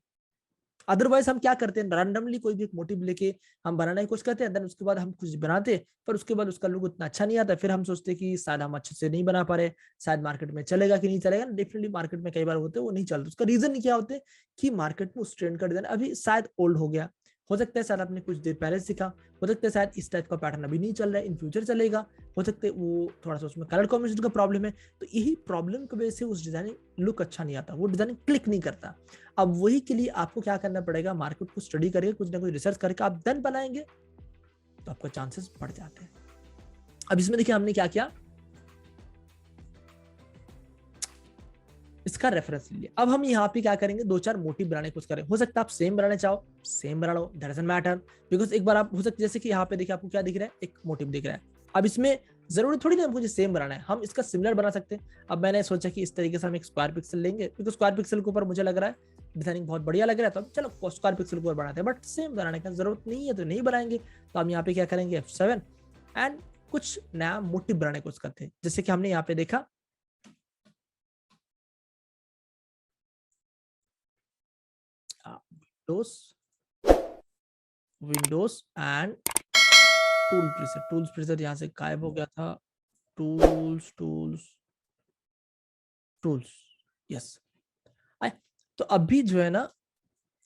अदरवाइज हम क्या करते हैं, रैंडमली कोई भी एक मोटिव लेके हम बनाने की कोशिश करते हैं, देन उसके बाद हम कुछ बनाते हैं, पर उसके बाद उसका लुक उतना अच्छा नहीं आता, फिर हम सोचते हैं कि शायद हम अच्छे से नहीं बना पा रहे, शायद मार्केट में चलेगा कि नहीं चलेगा। डेफिनेटली मार्केट में कई बार होते हैं वो नहीं चलते, उसका रीजन क्या होते हैं कि मार्केट में उस ट्रेंड का डिजाइन अभी शायद ओल्ड हो गया, हो सकता है शायद आपने कुछ देर पहले सीखा, हो सकता है शायद इस टाइप का पैटर्न अभी नहीं चल रहा है, इन फ्यूचर चलेगा, हो सकता है वो थोड़ा सा उसमें कलर कॉम्बिनेशन का प्रॉब्लम है। तो यही प्रॉब्लम की वजह से उस डिजाइनिंग लुक अच्छा नहीं आता, वो डिजाइनिंग क्लिक नहीं करता। अब वही के लिए आपको क्या करना पड़ेगा, मार्केट को स्टडी करके कुछ ना कुछ रिसर्च करके आप देन बनाएंगे, तो आपका चांसेस बढ़ जाते हैं। अब इसमें देखिए हमने क्या किया, इसका रेफरेंस ले लिया। अब हम यहाँ पे क्या करेंगे, 2-4 मोटिव बनाने की कोशिश करें, हो सकता है आप सेम बनाने चाहो, सेम बना लो, दैट डजंट मैटर, बिकॉज एक बार आप हो सकता है जैसे कि यहाँ पे देखिए आपको क्या दिख रहा है, एक मोटिव दिख रहा है। अब इसमें जरूरी थोड़ी ना हमको सेम बनाना है, हम इसका सिमिलर बना सकते हैं। अब मैंने सोचा कि इस तरीके से हम एक स्क्वायर पिक्सल लेंगे, बिकॉज स्क्वायर पिक्सल के ऊपर मुझे लग रहा है डिजाइनिंग बहुत बढ़िया लग रहा है, तो चलो स्क्वायर पिक्सल के ऊपर बनाते हैं, बट सेम बनाने का जरूरत नहीं है तो नहीं बनाएंगे। तो हम यहाँ पे क्या करेंगे, F7 एंड कुछ नया मोटिव बनाने की कोशिश करते हैं। जैसे कि हमने यहाँ पे देखा विंडोज एंड टूल्स प्रीसेट यहाँ से गायब हो गया था, टूल्स टूल्स टूल्स, यस। तो अभी जो है ना,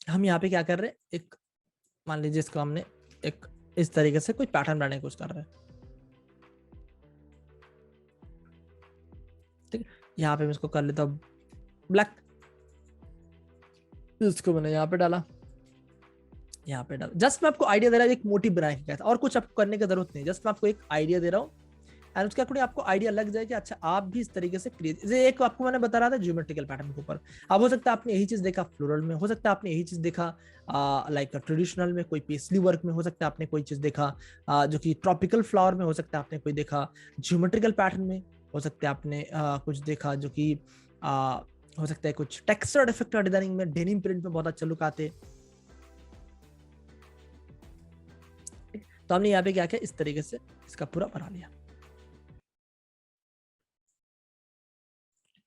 हम यहाँ पे क्या कर रहे हैं, एक मान लीजिए इसको हमने एक इस तरीके से कोई पैटर्न बनाने की कोशिश कर रहे हैं, ठीक है। यहाँ पे मैं इसको कर लेता हूँ ब्लैक, इसको मैंने यहाँ पे डाला, यहाँ पे डाला। जस्ट मैं आपको आइडिया दे रहा हूँ एक मोटिव बनाने का, और कुछ आपको करने की जरूरत नहीं, जस्ट मैं आपको एक आइडिया दे रहा हूँ, एंड उसके अकॉर्डिंग आपको आइडिया लग जाए कि अच्छा आप भी इस तरीके से क्रिएट, जैसे एक आपको मैंने बता रहा था ज्योमेट्रिकल पैटर्न के ऊपर, अब हो सकता है आपने यही चीज देखा फ्लोरल में, हो सकता है आपने यही चीज देखा लाइक ट्रेडिशनल में, कोई पेस्ली वर्क में, हो सकता है आपने कोई चीज देखा जो कि ट्रॉपिकल फ्लावर में, हो सकता है आपने कोई देखा ज्योमेट्रिकल पैटर्न में, हो सकता है आपने कुछ देखा जो कि हो सकता है कुछ टेक्सचर्ड इफेक्ट डिजाइनिंग में, डेनिम प्रिंट में बहुत अच्छा लुक आते। तो हमने यहाँ पे क्या किया, इस तरीके से इसका पूरा बना लिया,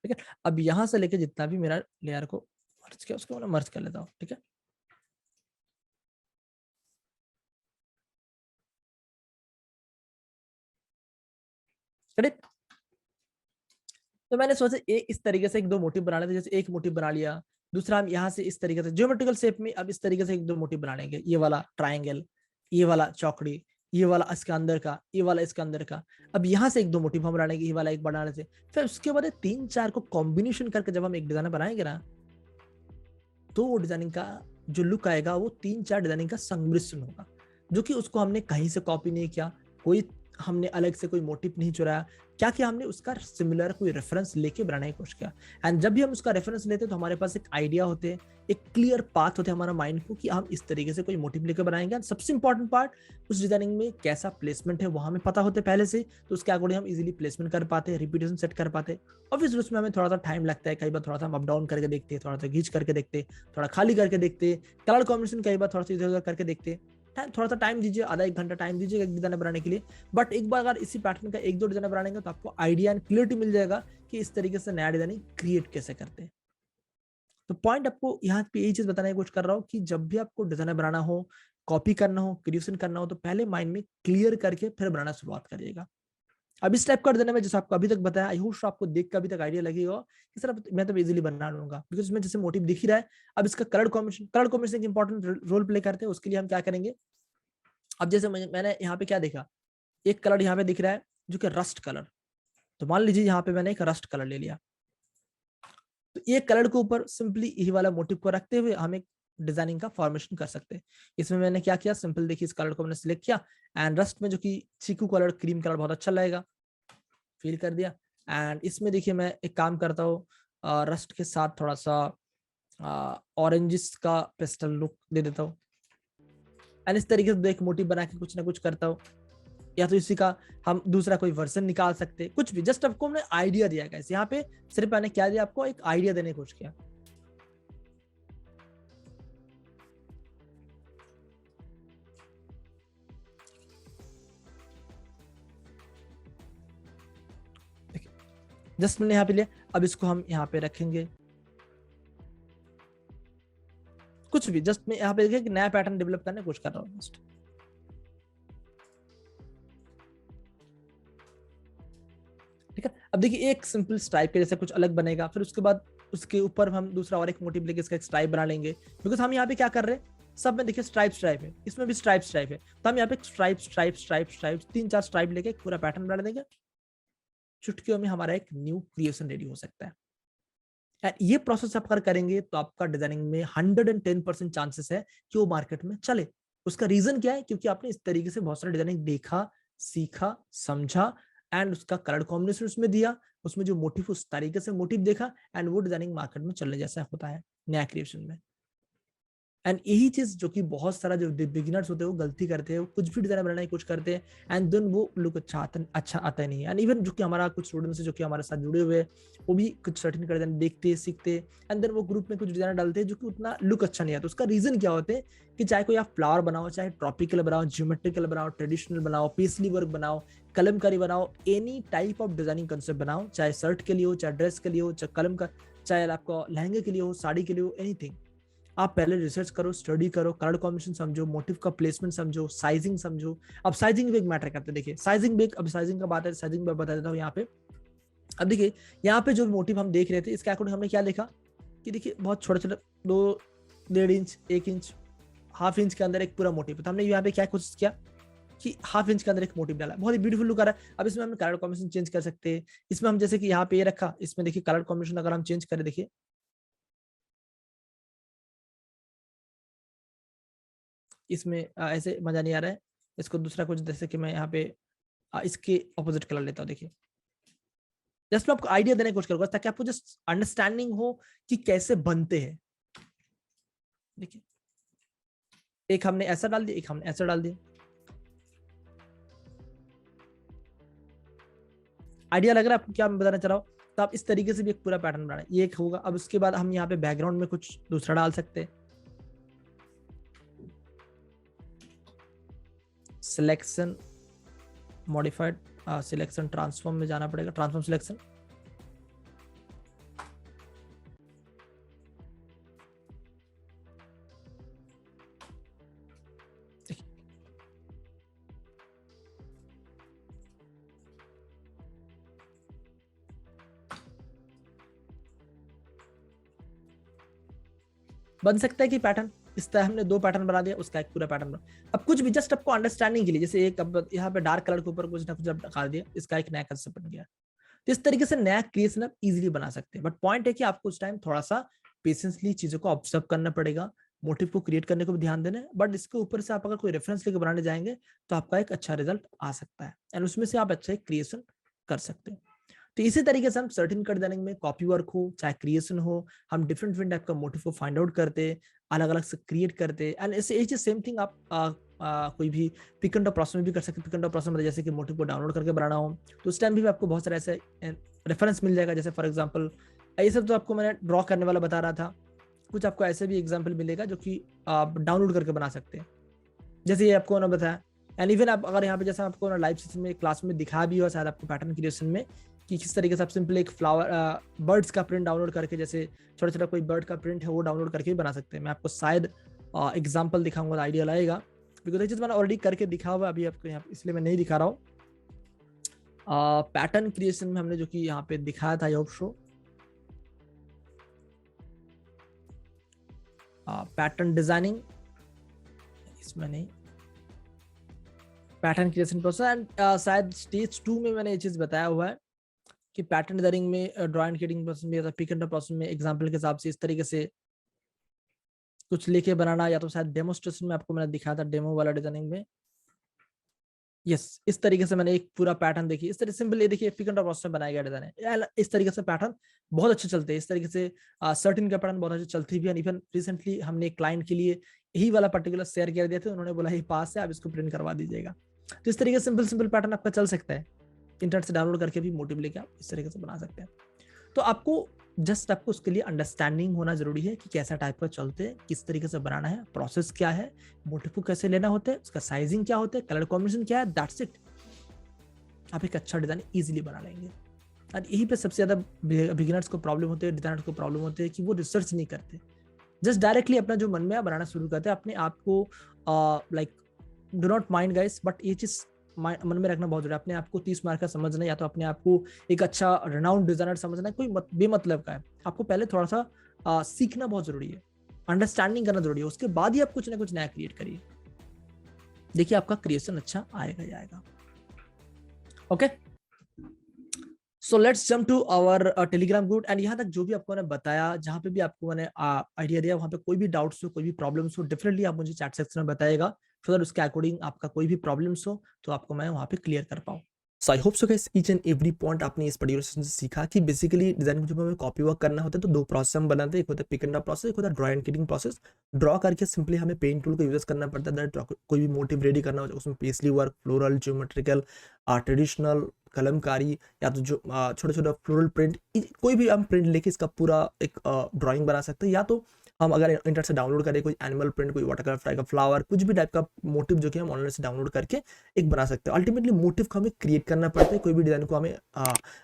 ठीक है। अब यहां से लेके जितना भी मेरा लेयर को मर्ज किया, उसको मैं मर्ज कर लेता हूँ, ठीक है। करेक्ट। तो मैंने सोचा इस तरीके से एक दो मोटिव बना लेते, जैसे एक मोटिव बना लिया, दूसरा हम यहाँ से इस तरीके से ज्योमेट्रिकल शेप में, अब इस तरीके से एक दो मोटिव बना लेंगे, ये वाला ट्राइंगल, ये वाला चौकड़ी, ये वाला इसके अंदर का, ये वाला इसके अंदर का। अब यहाँ से एक दो मोटिव हम बनाएंगे, ये वाला एक बना लेते, फिर उसके बाद 3-4 को कॉम्बिनेशन करके जब हम एक डिजाइन बनाएंगे ना, तो वो डिजाइनिंग का जो लुक आएगा वो 3-4 डिजाइनिंग का संमिश्रण होगा, जो कि उसको हमने कहीं से कॉपी नहीं किया, कोई हमने अलग से कोई मोटिव नहीं चुराया, क्या कि हमने उसका सिमिलर कोई रेफरेंस लेके बनाने की कोशिश किया। एंड जब भी हम उसका रेफरेंस लेते हैं तो हमारे पास एक आइडिया होते हैं, एक क्लियर पाथ होते हैं हमारा माइंड को कि हम इस तरीके से कोई मोटिव लेकर बनाएंगे। एंड सबसे इंपॉर्टेंट पार्ट, उस डिजाइनिंग में कैसा प्लेसमेंट है वो हमें पता होते पहले से, तो उसके अकॉर्डिंग हम इजीली प्लेसमेंट कर पाते हैं, रिपीटेशन सेट कर पाते हैं। ऑब्वियसली उसमें हमें थोड़ा सा टाइम लगता है, कई बार थोड़ा सा हम अप डाउन करके देखते हैं, थोड़ा सा घींच करके देखते हैं, थोड़ा खाली करके देखते हैं, कलर कॉम्बिनेशन कई बार थोड़ा सा इधर उधर करके देखते हैं, थोड़ा सा टाइम दीजिए, आधा 1 घंटा टाइम दीजिए एक डिजाइन बनाने के लिए। बट एक बार अगर इसी पैटर्न का एक दो डिजाइन बनाएंगे तो आपको आइडिया एंड क्लियरिटी मिल जाएगा कि इस तरीके से नया डिजाइनिंग क्रिएट कैसे करते हैं। तो पॉइंट आपको यहाँ पे यही चीज बताने की कोशिश कर रहा हूँ कि जब भी आपको डिजाइन बनाना हो, कॉपी करना हो, क्रिएशन करना हो, तो पहले माइंड में क्लियर करके फिर बनाना शुरुआत करिएगा। अब इस टाइप का डिजाइन में जैसे आपको अभी तक बताया, आई होप आपको देख कर अभी तक आइडिया लगेगा कि सर मैं तो इजीली बना लूंगा, बिकॉज इसमें जैसे मोटिव दिख ही रहा है। अब इसका कलर कॉम्बिनेशन एक इंपॉर्टेंट रोल प्ले करते हैं, उसके लिए हम क्या करेंगे। अब जैसे मैंने यहाँ पे क्या देखा, एक कलर यहाँ पे दिख रहा है जो कि रस्ट कलर, तो मान लीजिए यहाँ पे मैंने एक रस्ट कलर ले लिया, तो ये कलर के ऊपर सिंपली यही वाला मोटिव को रखते हुए हम एक डिजाइनिंग का फॉर्मेशन कर सकते हैं। इसमें मैंने क्या किया, सिंपल देखिए इस कलर को मैंने सिलेक्ट किया, एंड रस्ट में जो कि चीकू कलर, क्रीम कलर बहुत अच्छा लगेगा, फील कर दिया। एंड इसमें देखिए मैं एक काम करता हूँ, रस्ट के साथ थोड़ा सा ऑरेंजिस का पेस्टल लुक दे देता हूँ, एंड इस तरीके से एक मोटिव बना के कुछ ना कुछ करता हूँ। या तो इसी का हम दूसरा कोई वर्जन निकाल सकते हैं, कुछ भी, जस्ट आपको हमने आइडिया दिया गाइस। यहाँ पे सिर्फ मैंने क्या दिया, आपको एक आइडिया देने की कोशिश किया। जस्ट मैंने यहाँ पे लिया, अब इसको हम यहाँ पे रखेंगे, कुछ भी, जस्ट मैं यहाँ पे देखिए नया पैटर्न डेवलप करने की कोशिश कर रहा हूँ जस्ट। ठीक है। अब देखिए एक सिंपल स्ट्राइप के जैसे कुछ अलग बनेगा, फिर उसके बाद उसके ऊपर हम दूसरा और एक मोटिव लेके इसका एक स्ट्राइप बना लेंगे, बिकॉज हम यहाँ पे क्या कर रहे हैं, सब में देखिए स्ट्राइप है, इसमें भी स्ट्राइप है, तो हम यहाँ पे स्ट्राइप 3-4 स्ट्राइप लेके एक पूरा पैटर्न बना देंगे। चुटकियों में हमारा एक न्यू क्रिएशन रेडी हो सकता है। ये प्रोसेस आप अगर करेंगे तो आपका डिजाइनिंग में 110% चांसेस है कि वो मार्केट में चले। उसका रीजन क्या है, क्योंकि आपने इस तरीके से बहुत सारा डिजाइनिंग देखा, सीखा, समझा, एंड उसका कलर कॉम्बिनेशन उसमें दिया, उसमें जो मोटिव उस तरीके से मोटिव देखा, एंड वो डिजाइनिंग मार्केट में चलने जैसा होता है नया क्रिएशन में। एंड यही चीज जो कि बहुत सारा जो बिगिनर्स होते हैं वो गलती करते हैं, वो कुछ भी डिजाइन बनाने की कोशिश करते हैं, एंड देन वो लुक अच्छा आता नहीं है। एंड इवन जो कि हमारा कुछ स्टूडेंट्स जो कि हमारे साथ जुड़े हुए हैं, वो भी कुछ सर्टेन कर देखते हैं, सीखते हैं, एंड देन वो ग्रुप में कुछ डिजाइन डालते हैं जो कि उतना लुक अच्छा नहीं आता। उसका रीजन क्या होते हैं कि चाहे कोई आप फ्लावर बनाओ, चाहे ट्रॉपिकल बनाओ, ज्योमेट्रिकल बनाओ, ट्रेडिशनल बनाओ, पेस्ली वर्क बनाओ, कलमकारी बनाओ, any type of designing concept बनाओ, चाहे शर्ट के लिए हो, चाहे ड्रेस के लिए हो, चाहे कलम का, चाहे आपको लहंगे के लिए हो, साड़ी के लिए हो, एनीथिंग, आप पहले रिसर्च करो, स्टडी करो, कलर कॉम्बिनेशन समझो, मोटिव का प्लेसमेंट समझो, साइजिंग समझो। अब साइजिंग भी एक मैटर करते हैं। देखिए साइजिंग भी, अब साइजिंग का बात है, साइजिंग मैं बता देता हूँ यहाँ पे। अब देखिए यहाँ पे जो मोटिव हम देख रहे थे, इसके अकॉर्डिंग हमने क्या देखा कि देखिए बहुत छोटे छोटे 2.5 इंच 1 इंच हाफ इंच के अंदर एक पूरा मोटिव। तो हमने यहाँ पे क्या कोशिश किया कि हाफ इंच के अंदर एक मोटिव डाला, बहुत ही ब्यूटीफुल लुक आ रहा है। अब इसमें हम कलर कॉम्बिनेशन चेंज कर सकते हैं। इसमें हम जैसे कि यहाँ पे ये रखा, इसमें देखिए कलर कॉम्बिनेशन अगर हम चेंज करें, देखिए इसमें ऐसे मजा नहीं आ रहा है। इसको दूसरा कुछ, जैसे कि मैं यहाँ पे इसके ऑपोजिट कलर लेता हूँ। देखिए जस्ट मैं आपको आइडिया देने की कोशिश करूंगा ताकि आपको जस्ट अंडरस्टैंडिंग हो कि कैसे बनते हैं। देखिए एक हमने ऐसा डाल दिया, एक हमने ऐसा डाल दिया। आइडिया लग रहा है आपको क्या मैं बताना चाह रहा हूँ? तो आप इस तरीके से भी एक पूरा पैटर्न बनाना है, ये एक होगा। अब उसके बाद हम यहाँ पे बैकग्राउंड में कुछ दूसरा डाल सकते हैं। सिलेक्शन मॉडिफाइड सिलेक्शन ट्रांसफॉर्म में जाना पड़ेगा, ट्रांसफॉर्म सिलेक्शन। बन सकता है कि पैटर्न इस तरह हमने 2 पैटर्न बना दिया, उसका एक पूरा पैटर्न बना। अब कुछ भी जस्ट आपको अंडरस्टैंडिंग के लिए, जैसे एक अब यहाँ पे डार्क कलर के ऊपर कुछ ना कुछ डाल दिया, इसका एक नया कंसेप्ट बन गया। तो इस तरीके से नया क्रिएशन आप इजीली बना सकते हैं। बट पॉइंट है कि आपको उस टाइम थोड़ा सा पेशेंसली चीजों को ऑब्जर्व करना पड़ेगा, मोटिव को क्रिएट करने को भी ध्यान देना है। बट इसके ऊपर से आप अगर कोई रेफरेंस लेकर बनाने जाएंगे तो आपका एक अच्छा रिजल्ट आ सकता है, एंड उसमें से आप अच्छा एक क्रिएशन कर सकते हैं। तो इसी तरीके से हम सर्टेन कट डिजाइनिंग में कॉपी वर्क हो चाहे क्रिएशन हो, हम डिफरेंट डिफरेंट टाइप का मोटिव को फाइंड आउट करते, अलग अलग से क्रिएट करते। एंड ऐसे ये चीज सेम थिंग आप कोई भी पिक एंड ड्रॉप प्रोसेस में भी कर सकते हैं। पिक एंड ड्रॉप प्रोसेस में जैसे कि मोटिव को डाउनलोड करके बनाना हो तो उस टाइम भी आपको बहुत सारे ऐसे रेफरेंस मिल जाएगा। जैसे फॉर एग्जाम्पल ये सब तो आपको मैंने ड्रॉ करने वाला बता रहा था, कुछ आपको ऐसे भी एग्जाम्पल मिलेगा जो कि आप डाउनलोड करके बना सकते हैं, जैसे ये आपको ना बताया। एंड इवन आप अगर यहाँ पे जैसे आपको ना लाइव सेशन में क्लास में दिखा भी हो शायद आपको पैटर्न क्रिएशन में कि किस तरीके से आप सिंपल एक फ्लावर बर्ड्स का प्रिंट डाउनलोड करके, जैसे छोटा छोटा कोई बर्ड का प्रिंट है वो डाउनलोड करके भी बना सकते हैं। मैं आपको शायद एग्जाम्पल दिखाऊंगा, आइडिया लाएगा, बिकॉज ये चीज मैंने ऑलरेडी करके दिखा हुआ है अभी आपको यहाँ, इसलिए मैं नहीं दिखा रहा हूँ। पैटर्न क्रिएशन में हमने जो कि यहाँ पे दिखाया था, योग शो पैटर्न डिजाइनिंग, इसमें नहीं, पैटर्न क्रिएशन प्रोसेस। एंड शायद स्टेज 2 में मैंने ये चीज बताया हुआ है कि पैटर्न डिजाइनिंग में ड्राइंग क्रिएटिंग प्रोसेस में या पिक एंड प्रोसेस में एग्जांपल के हिसाब से इस तरीके से कुछ लेके बनाना, या तो शायद डेमोस्ट्रेशन में आपको मैंने दिखाया था डेमो वाला डिजाइनिंग में। यस इस तरीके से मैंने एक पूरा पैटर्न देखिए, इस तरह सिंपल ये देखिए पिक एंड प्रोसेस में बनाया गया डिजाइन है। इस तरीके से पैटर्न बहुत अच्छे चलते हैं, इस तरीके से सर्टेन का पैटर्न बहुत अच्छे चलती भी है। इवन रिसेंटली हमने एक क्लाइंट के लिए यही वाला पर्टिकुलर शेयर कर दिया था, उन्होंने बोला ये पास है, आप इसको प्रिंट करवा दीजिएगा। तो इस तरीके से सिंपल सिंपल पैटर्न आपका चल सकता है, इंटरनेट से डाउनलोड करके भी मोटिव लेके आप इस तरीके से बना सकते हैं। तो आपको जस्ट आपको उसके लिए अंडरस्टैंडिंग होना जरूरी है कि कैसा टाइप का चलते हैं, किस तरीके से बनाना है, प्रोसेस क्या है, मोटिव को कैसे लेना होता है, उसका साइजिंग क्या होता है, कलर कॉम्बिनेशन क्या है, दैट्स इट। आप एक अच्छा डिजाइन इजीली बना लेंगे। और यही पे सबसे ज्यादा बिगिनर्स को प्रॉब्लम होती है, डिजाइनर्स को प्रॉब्लम होती है कि वो रिसर्च नहीं करते, जस्ट डायरेक्टली अपना जो मन में बनाना शुरू करते हैं अपने आप को। Like do not mind guys, but ये चीज मन में रखना बहुत जरूरी है। अपने आप को 30 मार्क का समझना है, या तो अपने आप को एक अच्छा रेनाउंड डिजाइनर समझना है, कोई बेमतलब का है। आपको पहले थोड़ा सा सीखना बहुत जरूरी है, अंडरस्टैंडिंग करना जरूरी है, उसके बाद ही आप कुछ ना कुछ नया क्रिएट करिए। देखिए आपका क्रिएशन अच्छा आएगा जाएगा। Okay so let's jump to our Telegram group. And यहाँ तक जो भी आपको मैंने बताया, जहाँ पे भी आपको मैंने आइडिया दिया, वहाँ पे कोई भी डाउट्स हो, कोई भी प्रॉब्लम्स हो, डेफिनेटली आप मुझे चैट सेक्शन में बताइएगा, सो दैट उसके अकॉर्डिंग आपका कोई भी प्रॉब्लम्स हो तो आपको मैं वहाँ पे क्लियर कर पाऊँ। So I hope so guys each and every point आपने इस पर्टिकुलर सेशन से सीखा कि बेसिकली डिजाइन में जब हमें कॉपी वर्क करना होता है तो 2 प्रोसेस हम बनाते हैं, एक होता है पिक एंड ड्रॉ प्रोसेस, एक होता है draw and creating process. Draw करके सिंपली हमें पेन टूल का यूज करना पड़ता है, कोई भी मोटिव रेडी करना हो उसमें paisley work, floral, geometrical, traditional, Kalamkari, या तो जो छोटा छोटा फ्लोरल प्रिंट, कोई भी हम प्रिंट लेके इसका पूरा एक ड्राइंग बना सकते हैं, या तो हम अगर इंटरनेट से डाउनलोड करें कोई एनिमल प्रिंट, कोई वाटर कलर टाइप का फ्लावर, कुछ भी टाइप का मोटिव जो कि हम ऑनलाइन से डाउनलोड करके एक बना सकते हैं। अल्टीमेटली मोटिव को हमें क्रिएट करना पड़ता है, कोई भी डिजाइन को हमें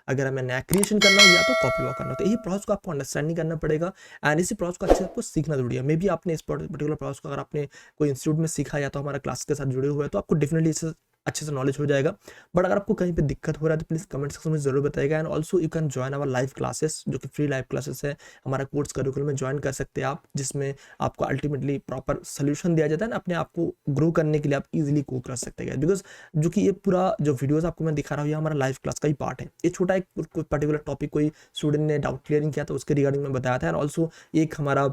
अगर हमें नया क्रिएशन करना हो या तो कॉपी वॉक करना हो, तो यही प्रोसेस को आपको अंडरस्टैंडिंग करना पड़ेगा एंड इसी प्रोसेस को अच्छे से आपको सीखना जरूरी है। मे बी आपने इस पर्टिकुलर प्रोसेस को अगर आपने कोई इंस्टीट्यूट में सीखा या तो हमारा क्लास के साथ जुड़े हुए हैं तो आपको डेफिनेटली इससे अच्छे से नॉलेज हो जाएगा। बट अगर आपको कहीं पे दिक्कत हो रहा है तो प्लीज़ कमेंट सेक्शन में जरूर बताइएगा and also you can join our live classes, जो कि फ्री लाइव क्लासेस है, हमारा कोर्स करिकुलम में ज्वाइन कर सकते हैं आप, जिसमें आपको अल्टीमेटली प्रॉपर सोल्यूशन दिया जाता है ना, अपने आप को ग्रो करने के लिए आप इजीली को कर सकते हैं। बिकॉज जो कि ये पूरा जो वीडियोस आपको मैं दिखा रहा हूँ ये हमारा लाइव क्लास का ही पार्ट है। ये छोटा एक पर्टिकुलर टॉपिक कोई स्टूडेंट ने डाउट क्लियरिंग किया तो उसके रिगार्डिंग में बताया था एंड ऑल्सो एक हमारा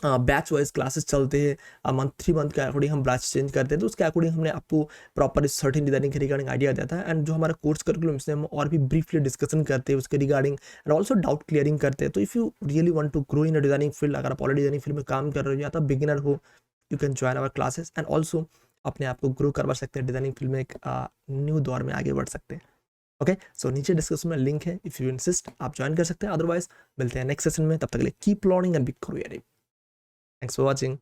बैच वाइज क्लासेस चलते हैं, मंथ 3 मंथ के अकॉर्डिंग हम बैच चेंज करते हैं, तो उसके अकॉर्डिंग हमने आपको प्रॉपर सर्टेन डिजाइनिंग के रिगार्डिंग आइडिया देता है एंड जो हमारा कोर्स करिकुलम से हम और भी ब्रीफली डिस्कशन करते हैं उसके regarding and also doubt clearing करते हैं। तो if you really want to grow in a designing field, अगर आप ऑलरेडी डिजाइनिंग फील्ड में काम कर रहे हो या तो बिगिनर हो, you can join our classes and also अपने आप को ग्रो करवा सकते हैं, डिजाइनिंग फील्ड में एक न्यू दौर में आगे बढ़ सकते हैं। ओके, सो नीचे डिस्क्रिप्शन में लिंक है, इफ़ यू इंसिस्ट आप ज्वाइन कर सकते हैं। अदरवाइज मिलते हैं नेक्स्ट सेशन में, तब तक के लिए keep learning and be creative. Thanks for watching.